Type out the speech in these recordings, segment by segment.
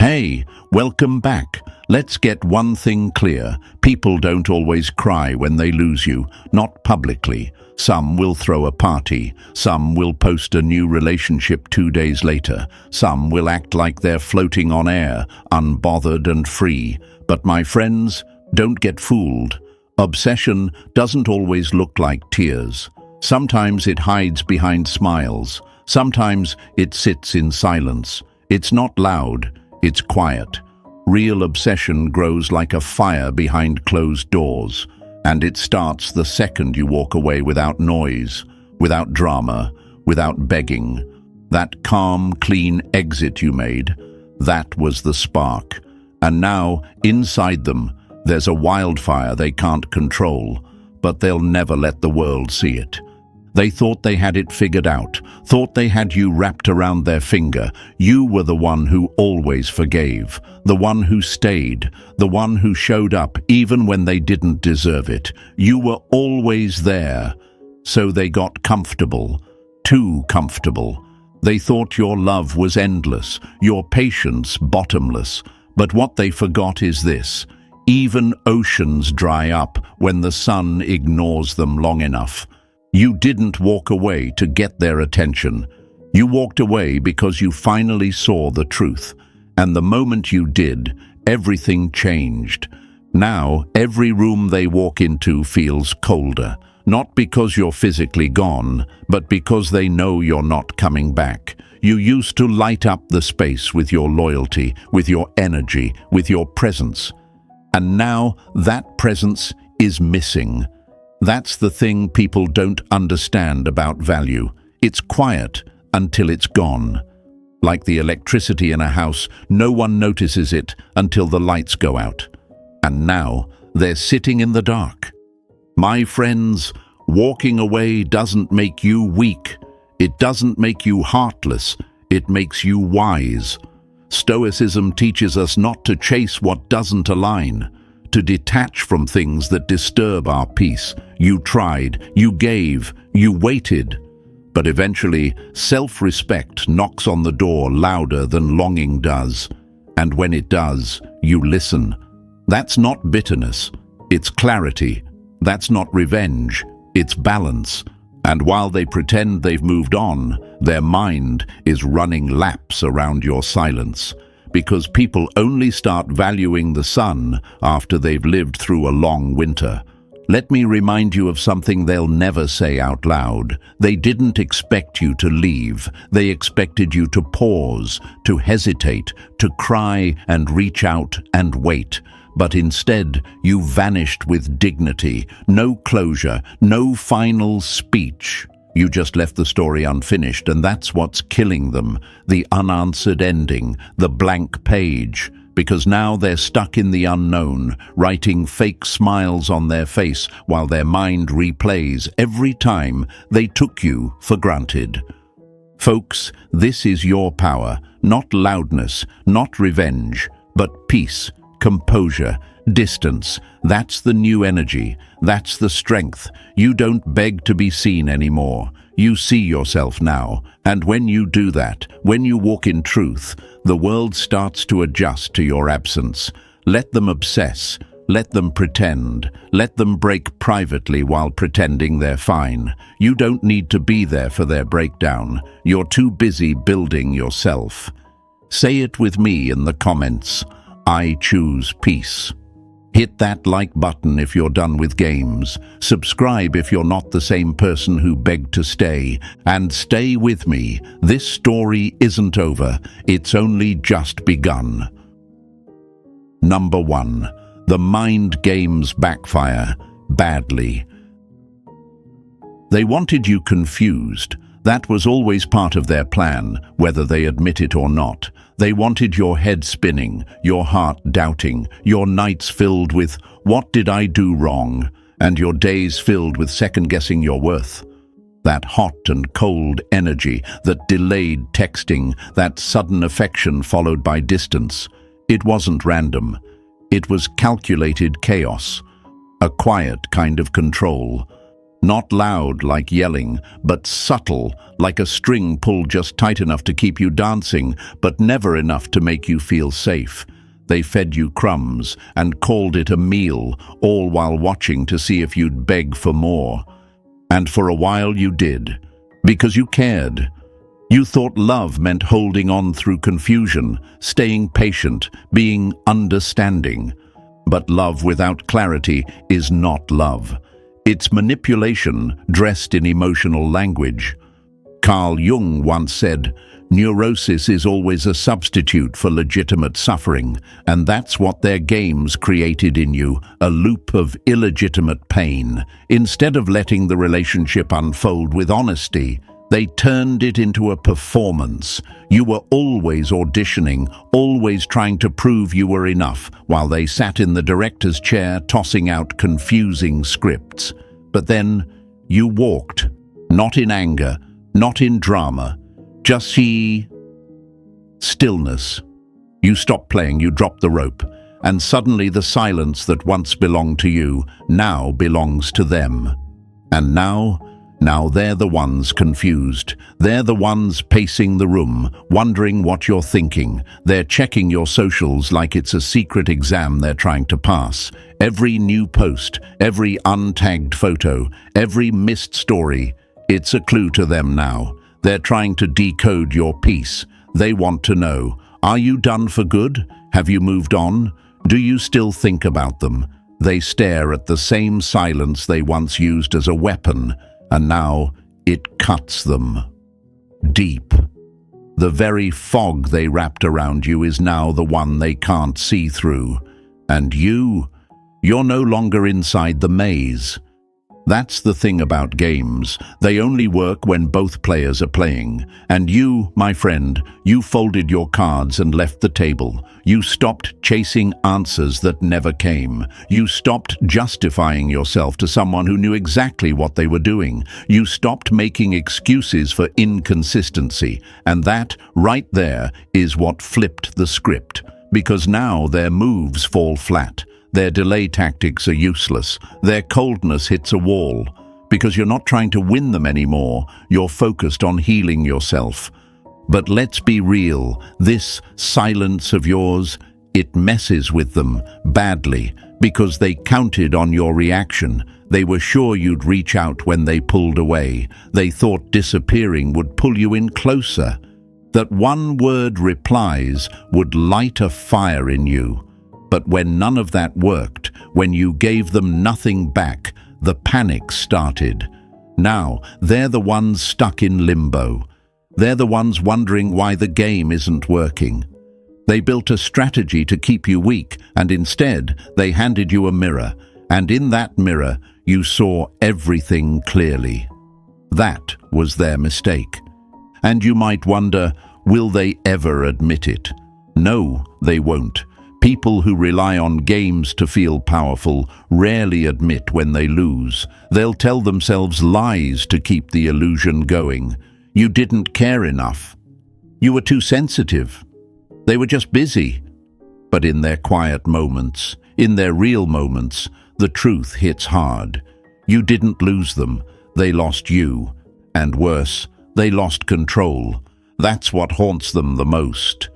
Hey, welcome back. Let's get one thing clear. People don't always cry when they lose you, not publicly. Some will throw a party. Some will post a new relationship 2 days later. Some will act like they're floating on air, unbothered and free. But my friends, don't get fooled. Obsession doesn't always look like tears. Sometimes it hides behind smiles. Sometimes it sits in silence. It's not loud. It's quiet. Real obsession grows like a fire behind closed doors, and it starts the second you walk away without noise, without drama, without begging. That calm, clean exit you made, that was the spark. And now, inside them, there's a wildfire they can't control, but they'll never let the world see it. They thought they had it figured out, thought they had you wrapped around their finger. You were the one who always forgave, the one who stayed, the one who showed up even when they didn't deserve it. You were always there. So they got comfortable, too comfortable. They thought your love was endless, your patience bottomless. But what they forgot is this: even oceans dry up when the sun ignores them long enough. You didn't walk away to get their attention. You walked away because you finally saw the truth. And the moment you did, everything changed. Now, every room they walk into feels colder. Not because you're physically gone, but because they know you're not coming back. You used to light up the space with your loyalty, with your energy, with your presence. And now that presence is missing. That's the thing people don't understand about value. It's quiet until it's gone. Like the electricity in a house, no one notices it until the lights go out. And now they're sitting in the dark. My friends, walking away doesn't make you weak. It doesn't make you heartless. It makes you wise. Stoicism teaches us not to chase what doesn't align, to detach from things that disturb our peace. You tried, you gave, you waited. But eventually, self-respect knocks on the door louder than longing does. And when it does, you listen. That's not bitterness, it's clarity. That's not revenge, it's balance. And while they pretend they've moved on, their mind is running laps around your silence. Because people only start valuing the sun after they've lived through a long winter. Let me remind you of something they'll never say out loud. They didn't expect you to leave. They expected you to pause, to hesitate, to cry and reach out and wait. But instead, you vanished with dignity, no closure, no final speech. You just left the story unfinished, and that's what's killing them. The unanswered ending, the blank page. Because now they're stuck in the unknown, writing fake smiles on their face while their mind replays every time they took you for granted. Folks, this is your power, not loudness, not revenge, but peace, composure, distance. That's the new energy. That's the strength. You don't beg to be seen anymore. You see yourself now. And when you do that, when you walk in truth, the world starts to adjust to your absence. Let them obsess. Let them pretend. Let them break privately while pretending they're fine. You don't need to be there for their breakdown. You're too busy building yourself. Say it with me in the comments. I choose peace. Hit that like button if you're done with games. Subscribe if you're not the same person who begged to stay. And stay with me. This story isn't over. It's only just begun. Number 1. The mind games backfire badly. They wanted you confused. That was always part of their plan, whether they admit it or not. They wanted your head spinning, your heart doubting, your nights filled with, "What did I do wrong?" and your days filled with second-guessing your worth. That hot and cold energy, that delayed texting, that sudden affection followed by distance. It wasn't random. It was calculated chaos, a quiet kind of control. Not loud like yelling, but subtle, like a string pulled just tight enough to keep you dancing, but never enough to make you feel safe. They fed you crumbs and called it a meal, all while watching to see if you'd beg for more. And for a while you did, because you cared. You thought love meant holding on through confusion, staying patient, being understanding. But love without clarity is not love. It's manipulation dressed in emotional language. Carl Jung once said, "Neurosis is always a substitute for legitimate suffering," and that's what their games created in you, a loop of illegitimate pain. Instead of letting the relationship unfold with honesty, they turned it into a performance. You were always auditioning, always trying to prove you were enough, while they sat in the director's chair tossing out confusing scripts. But then you walked, not in anger, not in drama, just stillness. You stopped playing, you dropped the rope, and suddenly the silence that once belonged to you now belongs to them. And now they're the ones confused. They're the ones pacing the room, wondering what you're thinking. They're checking your socials like it's a secret exam they're trying to pass. Every new post, every untagged photo, every missed story, it's a clue to them now. They're trying to decode your peace. They want to know, are you done for good? Have you moved on? Do you still think about them? They stare at the same silence they once used as a weapon, and now it cuts them deep. The very fog they wrapped around you is now the one they can't see through. And you're no longer inside the maze. That's the thing about games. They only work when both players are playing. And you, my friend, you folded your cards and left the table. You stopped chasing answers that never came. You stopped justifying yourself to someone who knew exactly what they were doing. You stopped making excuses for inconsistency. And that, right there, is what flipped the script. Because now their moves fall flat. Their delay tactics are useless. Their coldness hits a wall. Because you're not trying to win them anymore. You're focused on healing yourself. But let's be real. This silence of yours, it messes with them badly. Because they counted on your reaction. They were sure you'd reach out when they pulled away. They thought disappearing would pull you in closer. That one-word replies would light a fire in you. But when none of that worked, when you gave them nothing back, the panic started. Now, they're the ones stuck in limbo. They're the ones wondering why the game isn't working. They built a strategy to keep you weak, and instead, they handed you a mirror. And in that mirror, you saw everything clearly. That was their mistake. And you might wonder, will they ever admit it? No, they won't. People who rely on games to feel powerful rarely admit when they lose. They'll tell themselves lies to keep the illusion going. You didn't care enough. You were too sensitive. They were just busy. But in their quiet moments, in their real moments, the truth hits hard. You didn't lose them. They lost you. And worse, they lost control. That's what haunts them the most.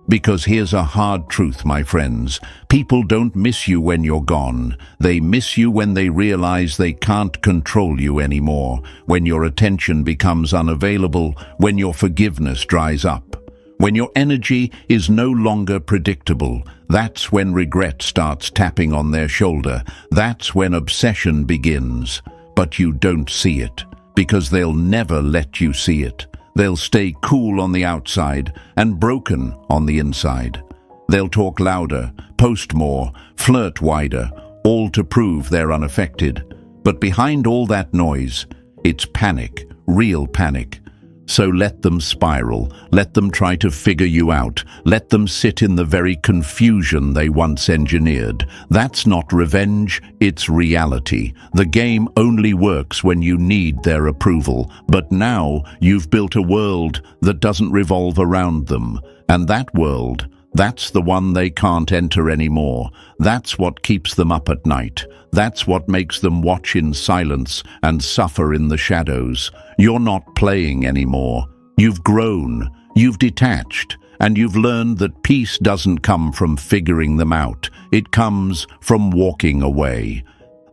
Because here's a hard truth, my friends. People don't miss you when you're gone. They miss you when they realize they can't control you anymore, when your attention becomes unavailable, when your forgiveness dries up, when your energy is no longer predictable. That's when regret starts tapping on their shoulder. That's when obsession begins. But you don't see it, because they'll never let you see it. They'll stay cool on the outside and broken on the inside. They'll talk louder, post more, flirt wider, all to prove they're unaffected. But behind all that noise, it's panic, real panic. So let them spiral, let them try to figure you out, let them sit in the very confusion they once engineered. That's not revenge, it's reality. The game only works when you need their approval, but now you've built a world that doesn't revolve around them. And that world, That's the one they can't enter anymore. That's what keeps them up at night. That's what makes them watch in silence and suffer in the shadows. You're not playing anymore. You've grown, you've detached, and you've learned that peace doesn't come from figuring them out. It comes from walking away.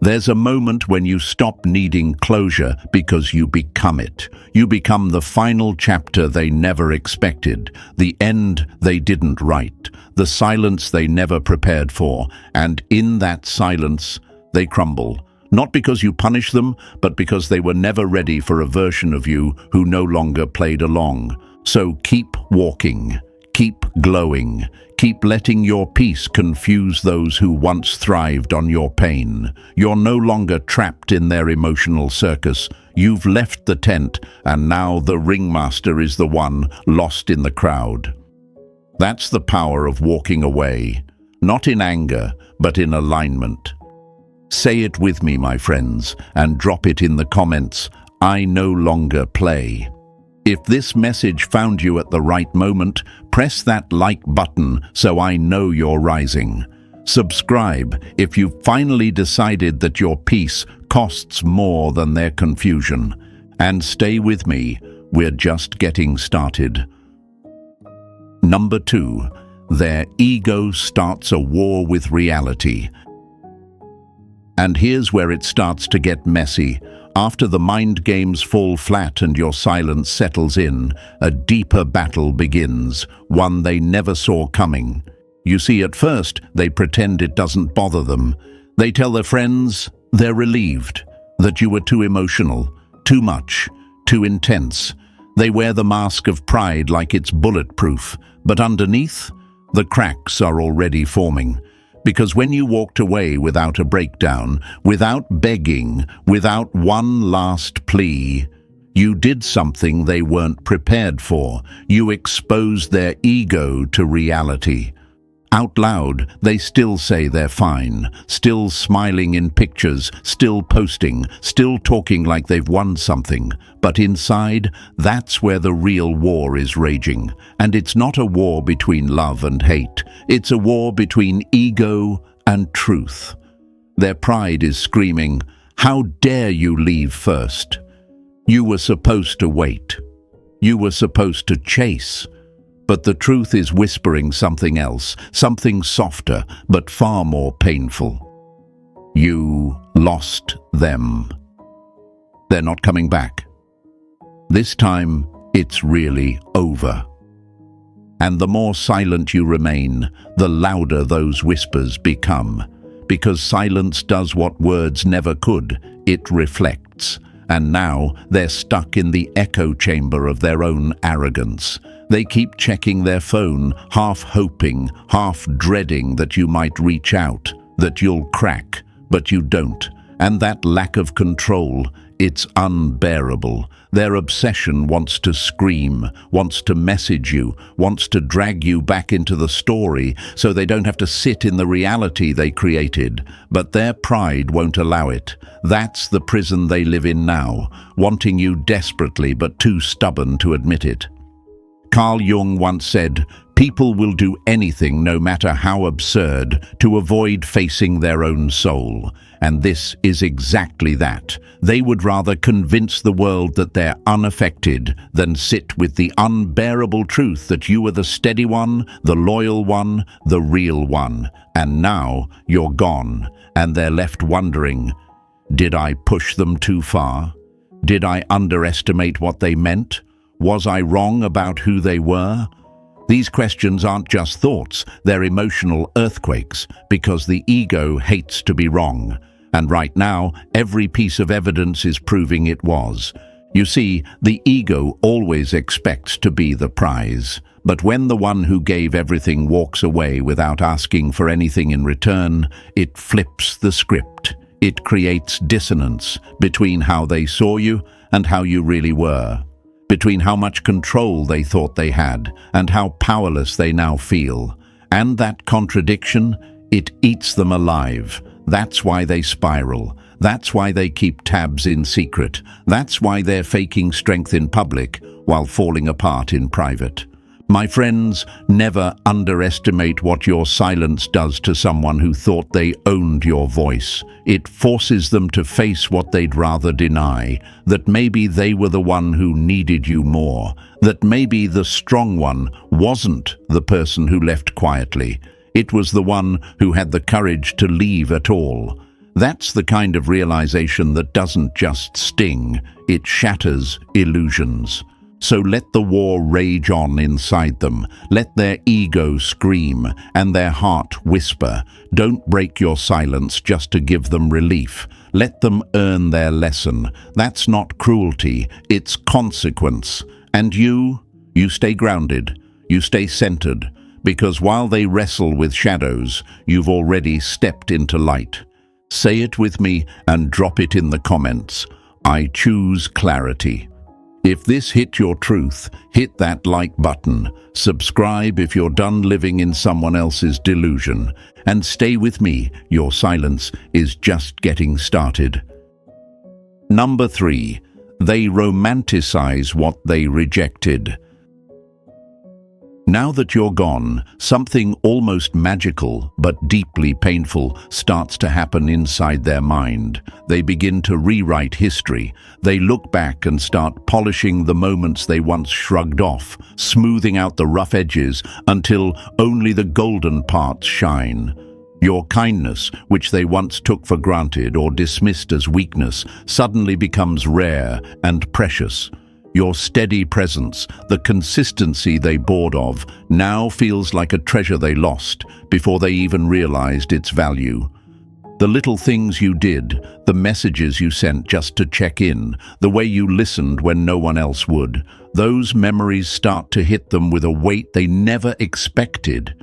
There's a moment when you stop needing closure because you become it. You become the final chapter they never expected, the end they didn't write, the silence they never prepared for, and in that silence, they crumble. Not because you punish them, but because they were never ready for a version of you who no longer played along. So keep walking, keep glowing, keep letting your peace confuse those who once thrived on your pain. You're no longer trapped in their emotional circus. You've left the tent, and now the ringmaster is the one lost in the crowd. That's the power of walking away, not in anger, but in alignment. Say it with me, my friends, and drop it in the comments. I no longer play. If this message found you at the right moment, press that like button so I know you're rising. Subscribe if you've finally decided that your peace costs more than their confusion. And stay with me, we're just getting started. Number 2, their ego starts a war with reality. And here's where it starts to get messy. After the mind games fall flat and your silence settles in, a deeper battle begins, one they never saw coming. You see, at first, they pretend it doesn't bother them. They tell their friends they're relieved, that you were too emotional, too much, too intense. They wear the mask of pride like it's bulletproof, but underneath, the cracks are already forming. Because when you walked away without a breakdown, without begging, without one last plea, you did something they weren't prepared for. You exposed their ego to reality. Out loud, they still say they're fine, still smiling in pictures, still posting, still talking like they've won something. But inside, that's where the real war is raging. And it's not a war between love and hate. It's a war between ego and truth. Their pride is screaming, "How dare you leave first? You were supposed to wait. You were supposed to chase." But the truth is whispering something else, something softer, but far more painful. You lost them. They're not coming back. This time, it's really over. And the more silent you remain, the louder those whispers become. Because silence does what words never could, it reflects. And now they're stuck in the echo chamber of their own arrogance. They keep checking their phone, half hoping, half dreading that you might reach out, that you'll crack, but you don't. And that lack of control, it's unbearable. Their obsession wants to scream, wants to message you, wants to drag you back into the story so they don't have to sit in the reality they created. But their pride won't allow it. That's the prison they live in now, wanting you desperately but too stubborn to admit it. Carl Jung once said, "People will do anything, no matter how absurd, to avoid facing their own soul." And this is exactly that. They would rather convince the world that they're unaffected than sit with the unbearable truth that you are the steady one, the loyal one, the real one. And now you're gone, and they're left wondering, did I push them too far? Did I underestimate what they meant? Was I wrong about who they were? These questions aren't just thoughts, they're emotional earthquakes, because the ego hates to be wrong. And right now, every piece of evidence is proving it was. You see, the ego always expects to be the prize. But when the one who gave everything walks away without asking for anything in return, it flips the script. It creates dissonance between how they saw you and how you really were. Between how much control they thought they had and how powerless they now feel. And that contradiction, it eats them alive. That's why they spiral. That's why they keep tabs in secret. That's why they're faking strength in public while falling apart in private. My friends, never underestimate what your silence does to someone who thought they owned your voice. It forces them to face what they'd rather deny, that maybe they were the one who needed you more, that maybe the strong one wasn't the person who left quietly. It was the one who had the courage to leave at all. That's the kind of realization that doesn't just sting, it shatters illusions. So let the war rage on inside them. Let their ego scream and their heart whisper. Don't break your silence just to give them relief. Let them earn their lesson. That's not cruelty, it's consequence. And you stay grounded, you stay centered, because while they wrestle with shadows, you've already stepped into light. Say it with me and drop it in the comments. I choose clarity. If this hit your truth, hit that like button. Subscribe if you're done living in someone else's delusion. And stay with me, your silence is just getting started. Number 3. They romanticize what they rejected. Now that you're gone, something almost magical but deeply painful starts to happen inside their mind. They begin to rewrite history. They look back and start polishing the moments they once shrugged off, smoothing out the rough edges until only the golden parts shine. Your kindness, which they once took for granted or dismissed as weakness, suddenly becomes rare and precious. Your steady presence, the consistency they bored of, now feels like a treasure they lost before they even realized its value. The little things you did, the messages you sent just to check in, the way you listened when no one else would, those memories start to hit them with a weight they never expected.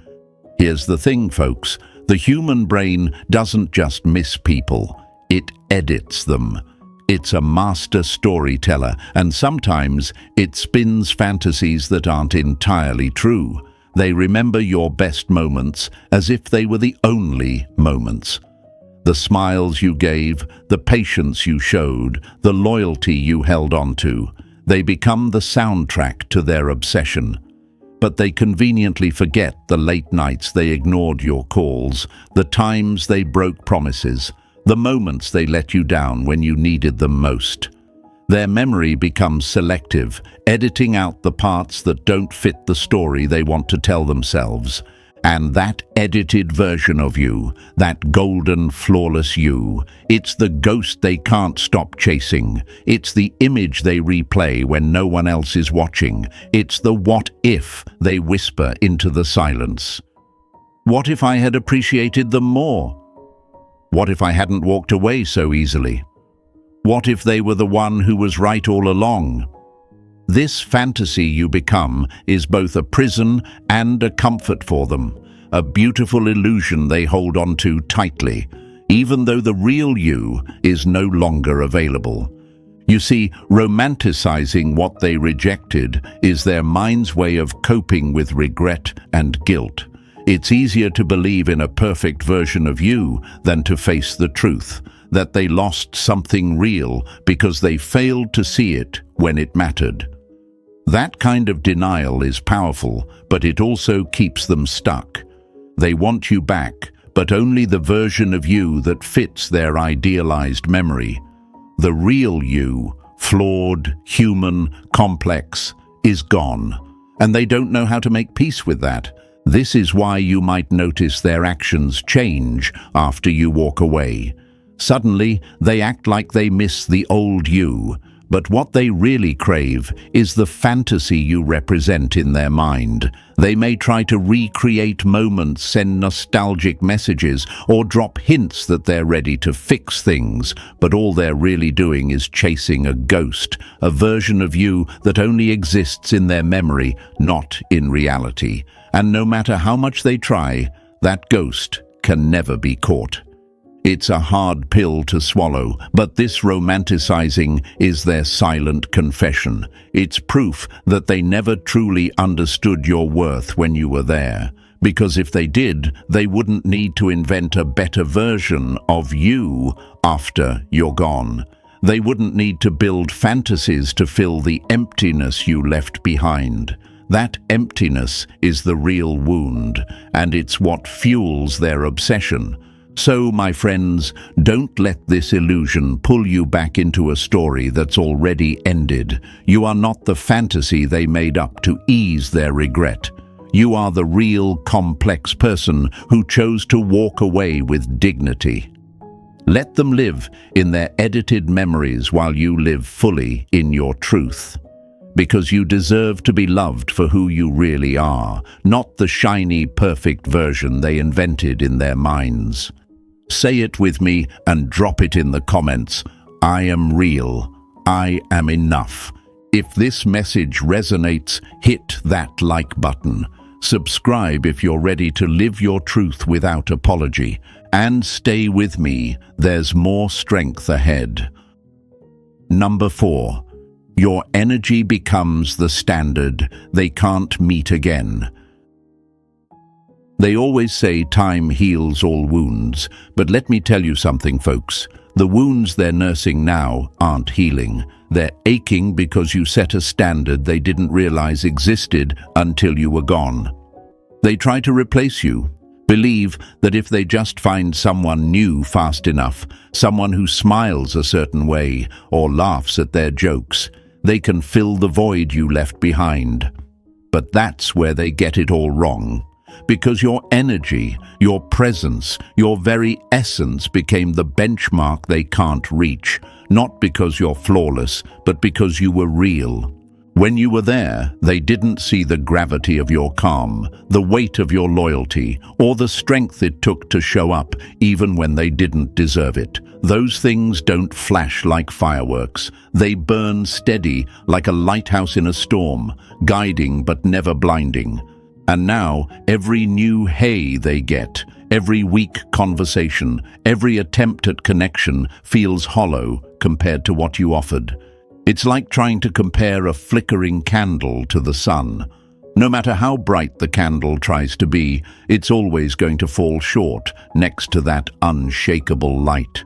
Here's the thing, folks. The human brain doesn't just miss people, it edits them. It's a master storyteller, and sometimes it spins fantasies that aren't entirely true. They remember your best moments as if they were the only moments. The smiles you gave, the patience you showed, the loyalty you held onto, they become the soundtrack to their obsession. But they conveniently forget the late nights they ignored your calls, the times they broke promises, the moments they let you down when you needed them most. Their memory becomes selective, editing out the parts that don't fit the story they want to tell themselves. And that edited version of you, that golden, flawless you, it's the ghost they can't stop chasing. It's the image they replay when no one else is watching. It's the what if they whisper into the silence. What if I had appreciated them more? What if I hadn't walked away so easily? What if they were the one who was right all along? This fantasy you become is both a prison and a comfort for them, a beautiful illusion they hold on to tightly, even though the real you is no longer available. You see, romanticizing what they rejected is their mind's way of coping with regret and guilt. It's easier to believe in a perfect version of you than to face the truth, that they lost something real because they failed to see it when it mattered. That kind of denial is powerful, but it also keeps them stuck. They want you back, but only the version of you that fits their idealized memory. The real you, flawed, human, complex, is gone, and they don't know how to make peace with that. This is why you might notice their actions change after you walk away. Suddenly, they act like they miss the old you, but what they really crave is the fantasy you represent in their mind. They may try to recreate moments, send nostalgic messages, or drop hints that they're ready to fix things, but all they're really doing is chasing a ghost, a version of you that only exists in their memory, not in reality. And no matter how much they try, that ghost can never be caught. It's a hard pill to swallow, but this romanticizing is their silent confession. It's proof that they never truly understood your worth when you were there. Because if they did, they wouldn't need to invent a better version of you after you're gone. They wouldn't need to build fantasies to fill the emptiness you left behind. That emptiness is the real wound, and it's what fuels their obsession. So, my friends, don't let this illusion pull you back into a story that's already ended. You are not the fantasy they made up to ease their regret. You are the real, complex person who chose to walk away with dignity. Let them live in their edited memories while you live fully in your truth. Because you deserve to be loved for who you really are, not the shiny, perfect version they invented in their minds. Say it with me and drop it in the comments. I am real. I am enough. If this message resonates, hit that like button. Subscribe if you're ready to live your truth without apology. And stay with me. There's more strength ahead. Number 4. Your energy becomes the standard they can't meet again. They always say time heals all wounds, but let me tell you something, folks. The wounds they're nursing now aren't healing. They're aching because you set a standard they didn't realize existed until you were gone. They try to replace you. Believe that if they just find someone new fast enough, someone who smiles a certain way or laughs at their jokes, they can fill the void you left behind. But that's where they get it all wrong. Because your energy, your presence, your very essence became the benchmark they can't reach, not because you're flawless, but because you were real. When you were there, they didn't see the gravity of your calm, the weight of your loyalty, or the strength it took to show up, even when they didn't deserve it. Those things don't flash like fireworks. They burn steady, like a lighthouse in a storm, guiding but never blinding. And now, every new hey they get, every weak conversation, every attempt at connection feels hollow compared to what you offered. It's like trying to compare a flickering candle to the sun. No matter how bright the candle tries to be, it's always going to fall short next to that unshakable light.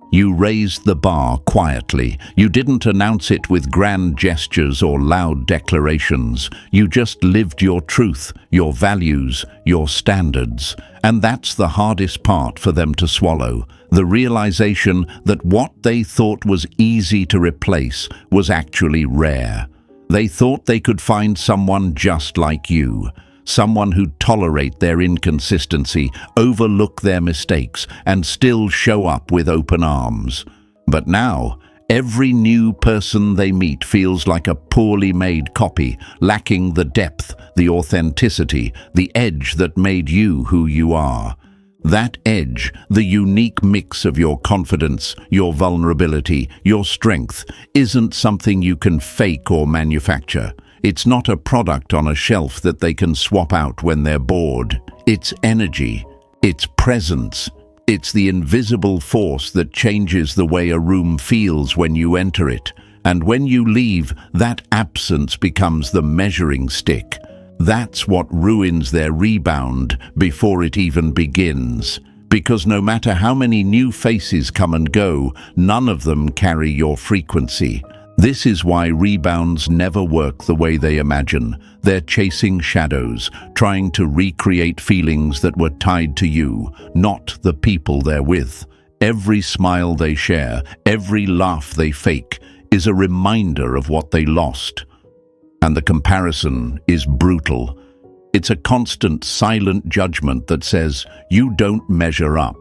You raised the bar quietly. You didn't announce it with grand gestures or loud declarations. You just lived your truth, your values, your standards. And that's the hardest part for them to swallow. The realization that what they thought was easy to replace was actually rare. They thought they could find someone just like you. Someone who'd tolerate their inconsistency, overlook their mistakes, and still show up with open arms. But now, every new person they meet feels like a poorly made copy, lacking the depth, the authenticity, the edge that made you who you are. That edge, the unique mix of your confidence, your vulnerability, your strength, isn't something you can fake or manufacture. It's not a product on a shelf that they can swap out when they're bored. It's energy. It's presence. It's the invisible force that changes the way a room feels when you enter it. And when you leave, that absence becomes the measuring stick. That's what ruins their rebound before it even begins. Because no matter how many new faces come and go, none of them carry your frequency. This is why rebounds never work the way they imagine. They're chasing shadows, trying to recreate feelings that were tied to you, not the people they're with. Every smile they share, every laugh they fake, is a reminder of what they lost. And the comparison is brutal. It's a constant, silent judgment that says, you don't measure up.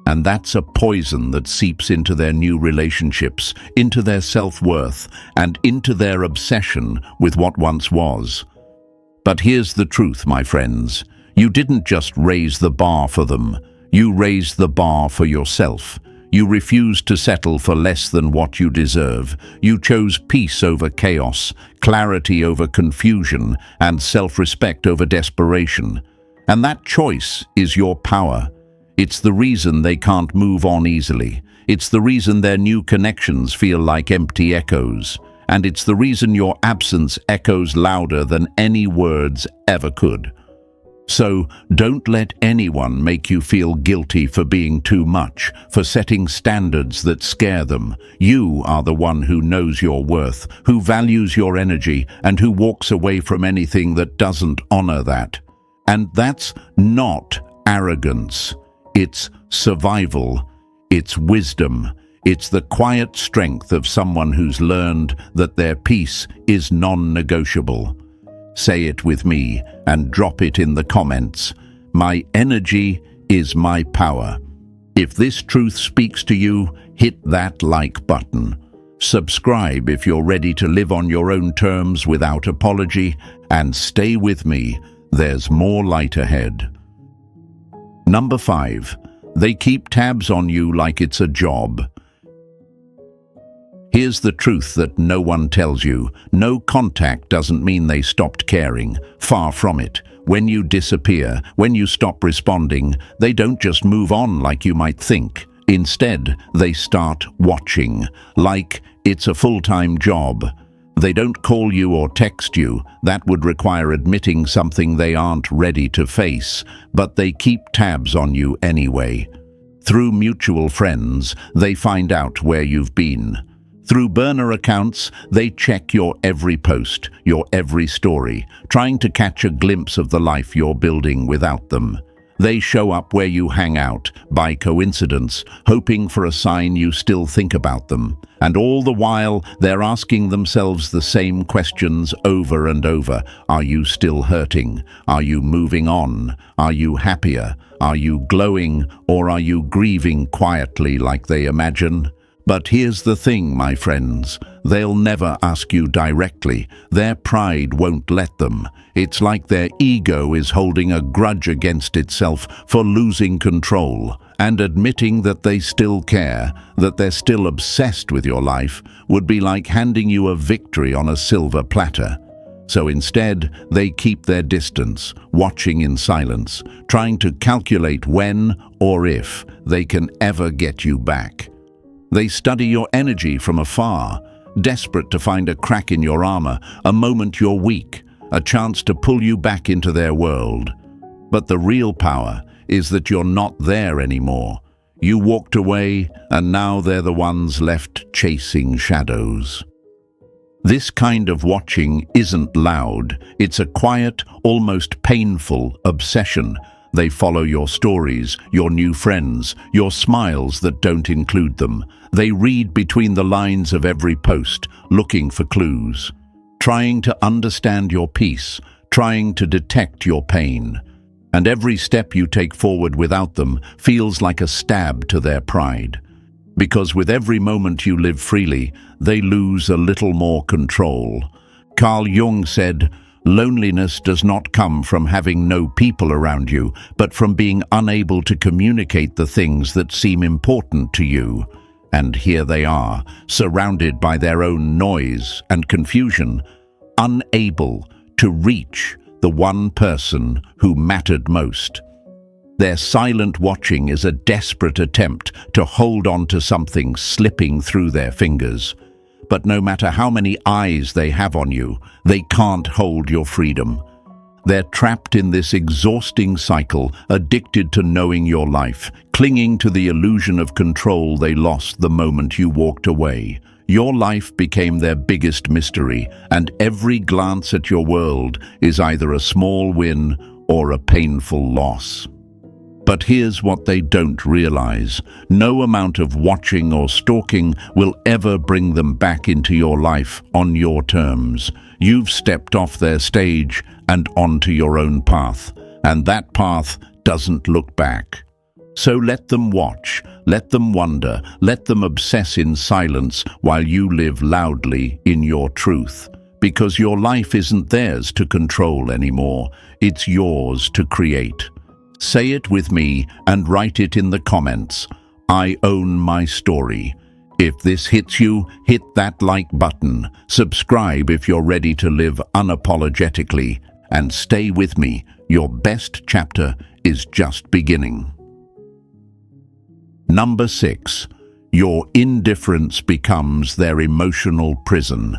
And that's a poison that seeps into their new relationships, into their self-worth, and into their obsession with what once was. But here's the truth, my friends. You didn't just raise the bar for them. You raised the bar for yourself. You refused to settle for less than what you deserve. You chose peace over chaos, clarity over confusion, and self-respect over desperation. And that choice is your power. It's the reason they can't move on easily. It's the reason their new connections feel like empty echoes. And it's the reason your absence echoes louder than any words ever could. So, don't let anyone make you feel guilty for being too much, for setting standards that scare them. You are the one who knows your worth, who values your energy, and who walks away from anything that doesn't honor that. And that's not arrogance. It's survival. It's wisdom. It's the quiet strength of someone who's learned that their peace is non-negotiable. Say it with me and drop it in the comments. My energy is my power. If this truth speaks to you, hit that like button. Subscribe if you're ready to live on your own terms without apology, and stay with me. There's more light ahead. Number 5. They keep tabs on you like it's a job. Here's the truth that no one tells you. No contact doesn't mean they stopped caring. Far from it. When you disappear, when you stop responding, they don't just move on like you might think. Instead, they start watching, like it's a full-time job. They don't call you or text you. That would require admitting something they aren't ready to face, but they keep tabs on you anyway. Through mutual friends, they find out where you've been. Through burner accounts, they check your every post, your every story, trying to catch a glimpse of the life you're building without them. They show up where you hang out, by coincidence, hoping for a sign you still think about them. And all the while, they're asking themselves the same questions over and over. Are you still hurting? Are you moving on? Are you happier? Are you glowing? Or are you grieving quietly like they imagine? But here's the thing, my friends. They'll never ask you directly. Their pride won't let them. It's like their ego is holding a grudge against itself for losing control. And admitting that they still care, that they're still obsessed with your life, would be like handing you a victory on a silver platter. So instead, they keep their distance, watching in silence, trying to calculate when or if they can ever get you back. They study your energy from afar, desperate to find a crack in your armor, a moment you're weak, a chance to pull you back into their world. But the real power is that you're not there anymore. You walked away, and now they're the ones left chasing shadows. This kind of watching isn't loud. It's a quiet, almost painful obsession. They follow your stories, your new friends, your smiles that don't include them. They read between the lines of every post, looking for clues, trying to understand your peace, trying to detect your pain. And every step you take forward without them feels like a stab to their pride. Because with every moment you live freely, they lose a little more control. Carl Jung said, "Loneliness does not come from having no people around you, but from being unable to communicate the things that seem important to you." And here they are, surrounded by their own noise and confusion, unable to reach the one person who mattered most. Their silent watching is a desperate attempt to hold on to something slipping through their fingers. But no matter how many eyes they have on you, they can't hold your freedom. They're trapped in this exhausting cycle, addicted to knowing your life, clinging to the illusion of control they lost the moment you walked away. Your life became their biggest mystery, and every glance at your world is either a small win or a painful loss. But here's what they don't realize. No amount of watching or stalking will ever bring them back into your life on your terms. You've stepped off their stage and onto your own path, and that path doesn't look back. So let them watch, let them wonder, let them obsess in silence while you live loudly in your truth. Because your life isn't theirs to control anymore, it's yours to create. Say it with me and write it in the comments. I own my story. If this hits you, hit that like button. Subscribe if you're ready to live unapologetically. And stay with me. Your best chapter is just beginning. Number 6. Your indifference becomes their emotional prison.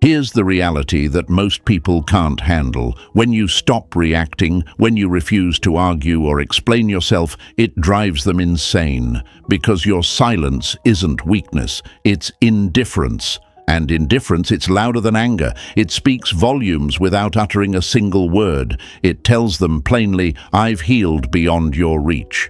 Here's the reality that most people can't handle. When you stop reacting, when you refuse to argue or explain yourself, it drives them insane. Because your silence isn't weakness, it's indifference. And indifference, it's louder than anger. It speaks volumes without uttering a single word. It tells them plainly, "I've healed beyond your reach.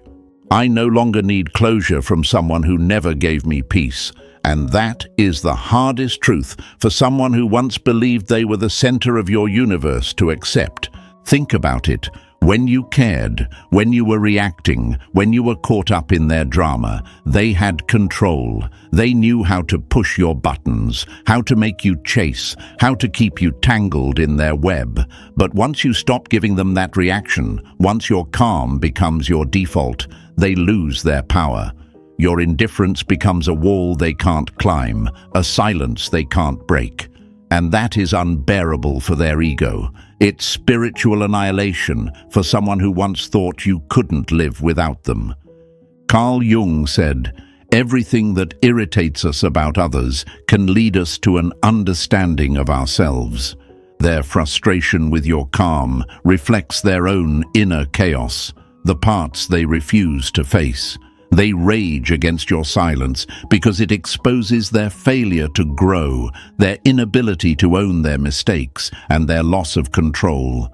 I no longer need closure from someone who never gave me peace." And that is the hardest truth for someone who once believed they were the center of your universe to accept. Think about it. When you cared, when you were reacting, when you were caught up in their drama, they had control. They knew how to push your buttons, how to make you chase, how to keep you tangled in their web. But once you stop giving them that reaction, once your calm becomes your default, they lose their power. Your indifference becomes a wall they can't climb, a silence they can't break. And that is unbearable for their ego. It's spiritual annihilation for someone who once thought you couldn't live without them. Carl Jung said, "Everything that irritates us about others can lead us to an understanding of ourselves." Their frustration with your calm reflects their own inner chaos, the parts they refuse to face. They rage against your silence because it exposes their failure to grow, their inability to own their mistakes, and their loss of control.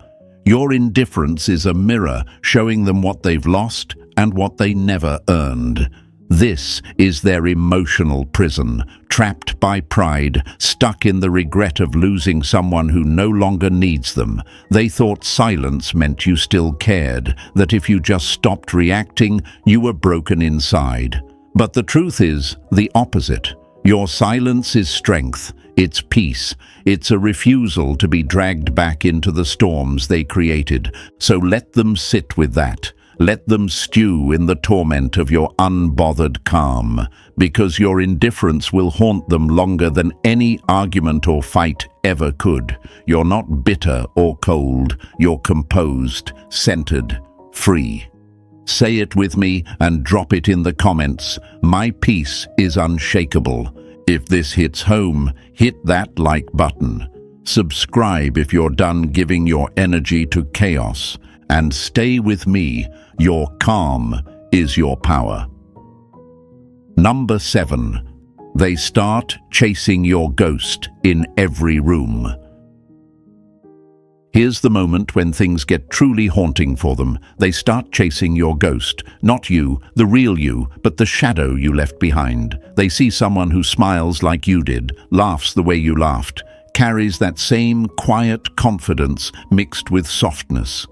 Your indifference is a mirror showing them what they've lost and what they never earned. This is their emotional prison, trapped by pride, stuck in the regret of losing someone who no longer needs them. They thought silence meant you still cared, that if you just stopped reacting, you were broken inside. But the truth is the opposite. Your silence is strength, it's peace, it's a refusal to be dragged back into the storms they created. So let them sit with that. Let them stew in the torment of your unbothered calm, because your indifference will haunt them longer than any argument or fight ever could. You're not bitter or cold, you're composed, centered, free. Say it with me and drop it in the comments. My peace is unshakable. If this hits home, hit that like button. Subscribe if you're done giving your energy to chaos. And stay with me. Your calm is your power. Number 7. They start chasing your ghost in every room. Here's the moment when things get truly haunting for them. They start chasing your ghost. Not you, the real you, but the shadow you left behind. They see someone who smiles like you did, laughs the way you laughed, carries that same quiet confidence mixed with softness.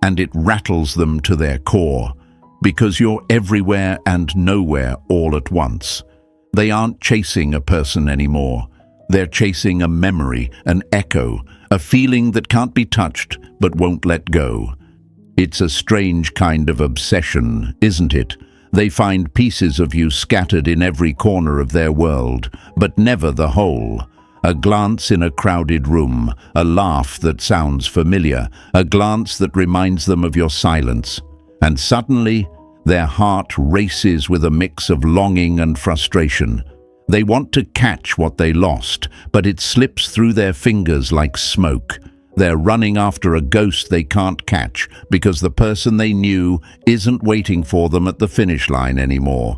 And it rattles them to their core, because you're everywhere and nowhere all at once. They aren't chasing a person anymore. They're chasing a memory, an echo, a feeling that can't be touched but won't let go. It's a strange kind of obsession, isn't it? They find pieces of you scattered in every corner of their world, but never the whole. A glance in a crowded room, a laugh that sounds familiar, a glance that reminds them of your silence. And suddenly, their heart races with a mix of longing and frustration. They want to catch what they lost, but it slips through their fingers like smoke. They're running after a ghost they can't catch because the person they knew isn't waiting for them at the finish line anymore.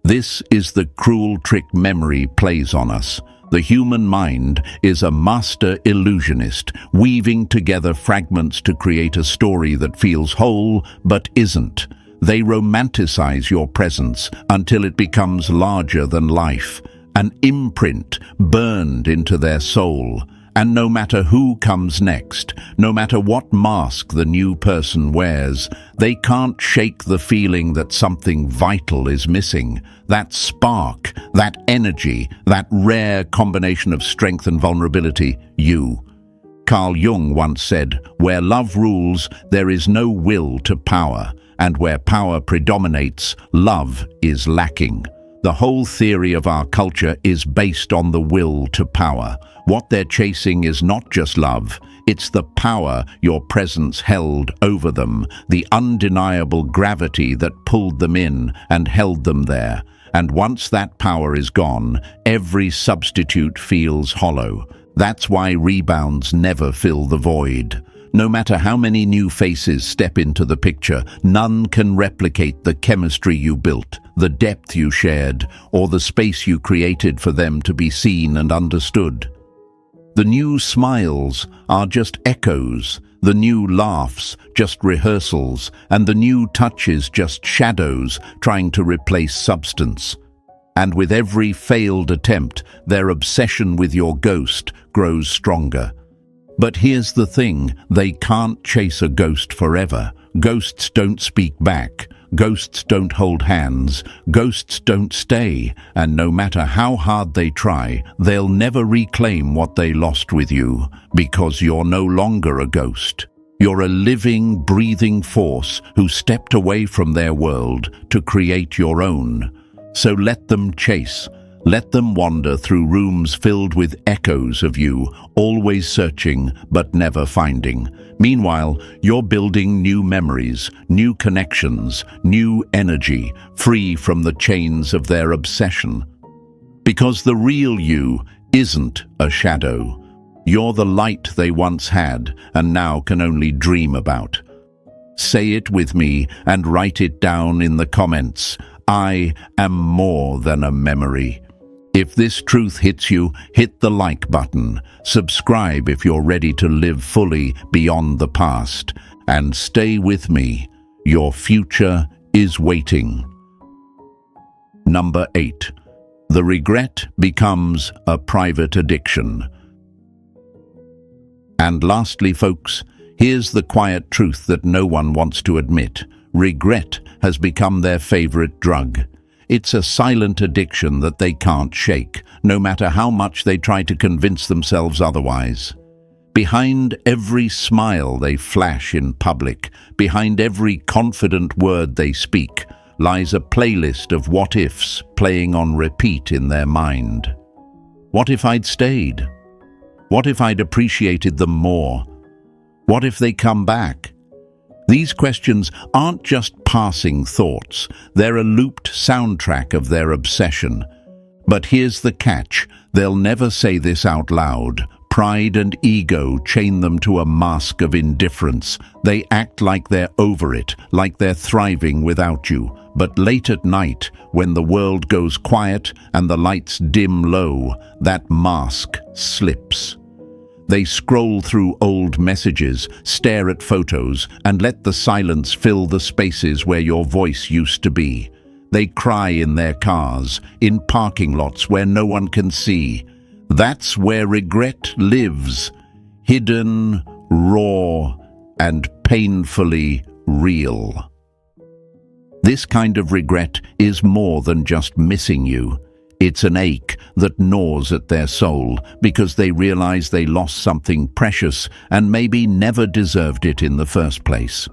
This is the cruel trick memory plays on us. The human mind is a master illusionist, weaving together fragments to create a story that feels whole but isn't. They romanticize your presence until it becomes larger than life, an imprint burned into their soul. And no matter who comes next, no matter what mask the new person wears, they can't shake the feeling that something vital is missing. That spark, that energy, that rare combination of strength and vulnerability, you. Carl Jung once said, "Where love rules, there is no will to power, and where power predominates, love is lacking." The whole theory of our culture is based on the will to power. What they're chasing is not just love, it's the power your presence held over them, the undeniable gravity that pulled them in and held them there. And once that power is gone, every substitute feels hollow. That's why rebounds never fill the void. No matter how many new faces step into the picture, none can replicate the chemistry you built, the depth you shared, or the space you created for them to be seen and understood. The new smiles are just echoes, the new laughs just rehearsals, and the new touches just shadows trying to replace substance. And with every failed attempt, their obsession with your ghost grows stronger. But here's the thing, they can't chase a ghost forever. Ghosts don't speak back. Ghosts don't hold hands. Ghosts don't stay. And no matter how hard they try, they'll never reclaim what they lost with you, because you're no longer a ghost. You're a living, breathing force who stepped away from their world to create your own. So let them chase. Let them wander through rooms filled with echoes of you, always searching but never finding. Meanwhile, you're building new memories, new connections, new energy, free from the chains of their obsession. Because the real you isn't a shadow. You're the light they once had and now can only dream about. Say it with me and write it down in the comments. I am more than a memory. If this truth hits you, hit the like button. Subscribe if you're ready to live fully beyond the past. And stay with me. Your future is waiting. Number 8. The regret becomes a private addiction. And lastly, folks, here's the quiet truth that no one wants to admit. Regret has become their favorite drug. It's a silent addiction that they can't shake, no matter how much they try to convince themselves otherwise. Behind every smile they flash in public, behind every confident word they speak, lies a playlist of what-ifs playing on repeat in their mind. What if I'd stayed? What if I'd appreciated them more? What if they come back? These questions aren't just passing thoughts, they're a looped soundtrack of their obsession. But here's the catch, they'll never say this out loud. Pride and ego chain them to a mask of indifference. They act like they're over it, like they're thriving without you. But late at night, when the world goes quiet and the lights dim low, that mask slips. They scroll through old messages, stare at photos, and let the silence fill the spaces where your voice used to be. They cry in their cars, in parking lots where no one can see. That's where regret lives, hidden, raw, and painfully real. This kind of regret is more than just missing you. It's an ache that gnaws at their soul because they realize they lost something precious and maybe never deserved it in the first place.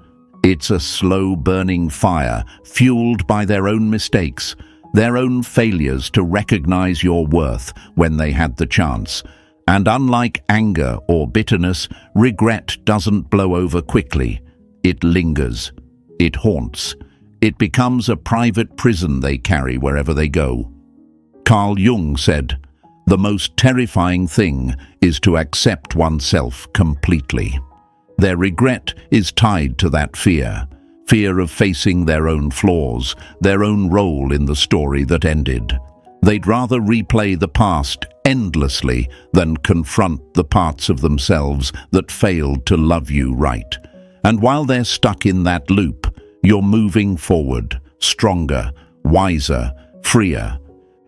It's a slow-burning fire fueled by their own mistakes, their own failures to recognize your worth when they had the chance. And unlike anger or bitterness, regret doesn't blow over quickly. It lingers. It haunts. It becomes a private prison they carry wherever they go. Carl Jung said, "The most terrifying thing is to accept oneself completely." Their regret is tied to that fear of facing their own flaws, their own role in the story that ended. They'd rather replay the past endlessly than confront the parts of themselves that failed to love you right. And while they're stuck in that loop, you're moving forward, stronger, wiser, freer.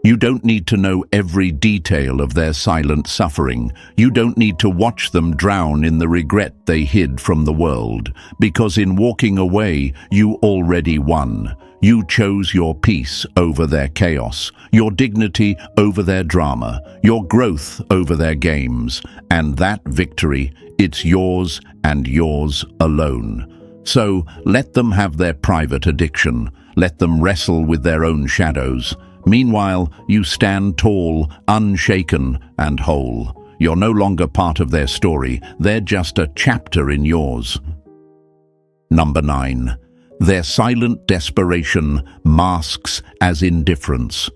You don't need to know every detail of their silent suffering. You don't need to watch them drown in the regret they hid from the world, because in walking away, you already won. You chose your peace over their chaos, your dignity over their drama, your growth over their games, and that victory, it's yours and yours alone. So let them have their private addiction. Let them wrestle with their own shadows. Meanwhile, you stand tall, unshaken, and whole. You're no longer part of their story. They're just a chapter in yours. Number 9. Their silent desperation masks as indifference.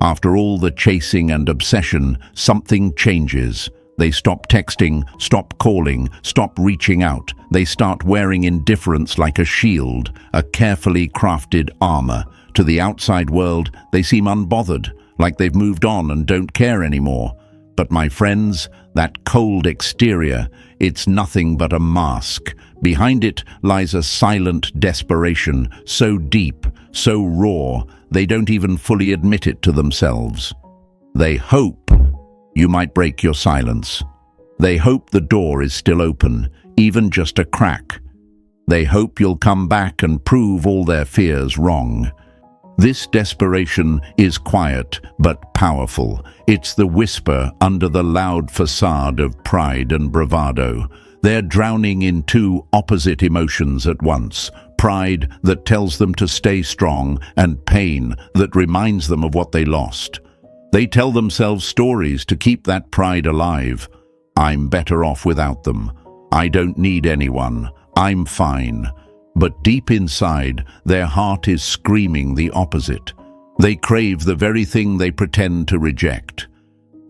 After all the chasing and obsession, something changes. They stop texting, stop calling, stop reaching out. They start wearing indifference like a shield, a carefully crafted armor. To the outside world, they seem unbothered, like they've moved on and don't care anymore. But my friends, that cold exterior, it's nothing but a mask. Behind it lies a silent desperation, so deep, so raw, they don't even fully admit it to themselves. They hope you might break your silence. They hope the door is still open, even just a crack. They hope you'll come back and prove all their fears wrong. This desperation is quiet but powerful. It's the whisper under the loud facade of pride and bravado. They're drowning in two opposite emotions at once. Pride that tells them to stay strong, and pain that reminds them of what they lost. They tell themselves stories to keep that pride alive. I'm better off without them. I don't need anyone. I'm fine. But deep inside, their heart is screaming the opposite. They crave the very thing they pretend to reject.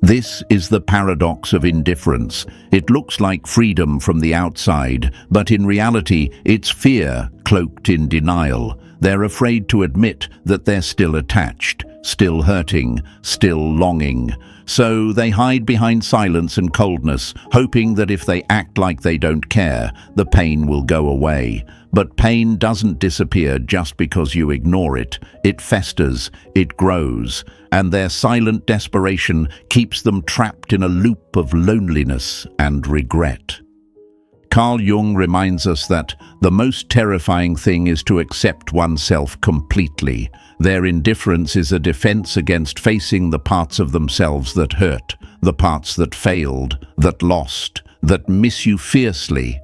This is the paradox of indifference. It looks like freedom from the outside, but in reality, it's fear cloaked in denial. They're afraid to admit that they're still attached, still hurting, still longing. So they hide behind silence and coldness, hoping that if they act like they don't care, the pain will go away. But pain doesn't disappear just because you ignore it. It festers, it grows, and their silent desperation keeps them trapped in a loop of loneliness and regret. Carl Jung reminds us that the most terrifying thing is to accept oneself completely. Their indifference is a defense against facing the parts of themselves that hurt, the parts that failed, that lost, that miss you fiercely.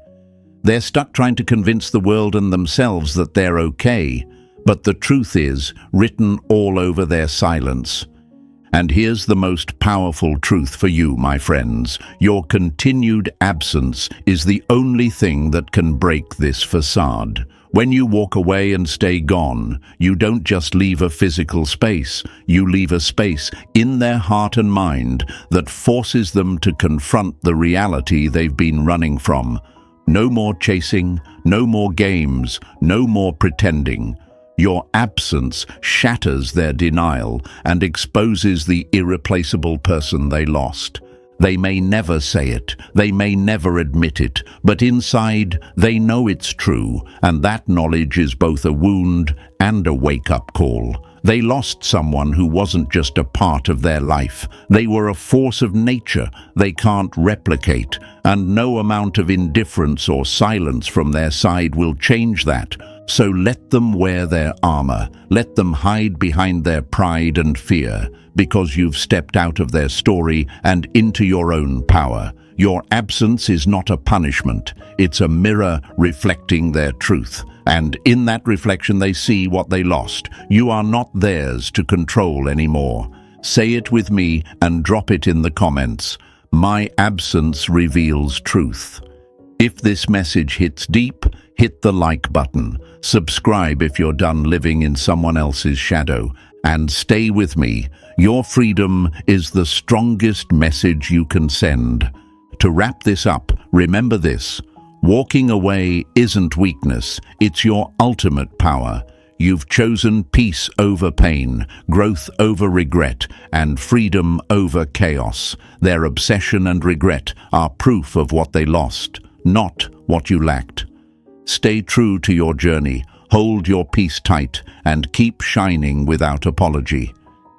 They're stuck trying to convince the world and themselves that they're okay, but the truth is written all over their silence. And here's the most powerful truth for you, my friends. Your continued absence is the only thing that can break this facade. When you walk away and stay gone, you don't just leave a physical space, you leave a space in their heart and mind that forces them to confront the reality they've been running from. No more chasing, no more games, no more pretending. Your absence shatters their denial and exposes the irreplaceable person they lost. They may never say it, they may never admit it, but inside they know it's true, and that knowledge is both a wound and a wake-up call. They lost someone who wasn't just a part of their life. They were a force of nature they can't replicate, and no amount of indifference or silence from their side will change that. So let them wear their armor, let them hide behind their pride and fear, because you've stepped out of their story and into your own power. Your absence is not a punishment, it's a mirror reflecting their truth. And in that reflection they see what they lost. You are not theirs to control anymore. Say it with me and drop it in the comments. My absence reveals truth. If this message hits deep, hit the like button. Subscribe if you're done living in someone else's shadow. And stay with me. Your freedom is the strongest message you can send. To wrap this up, remember this. Walking away isn't weakness, it's your ultimate power. You've chosen peace over pain, growth over regret, and freedom over chaos. Their obsession and regret are proof of what they lost, not what you lacked. Stay true to your journey, hold your peace tight, and keep shining without apology.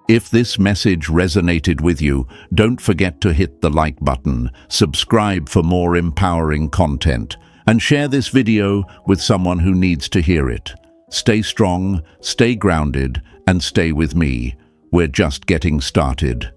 If this message resonated with you, don't forget to hit the like button, subscribe for more empowering content, and share this video with someone who needs to hear it. Stay strong, stay grounded, and stay with me. We're just getting started.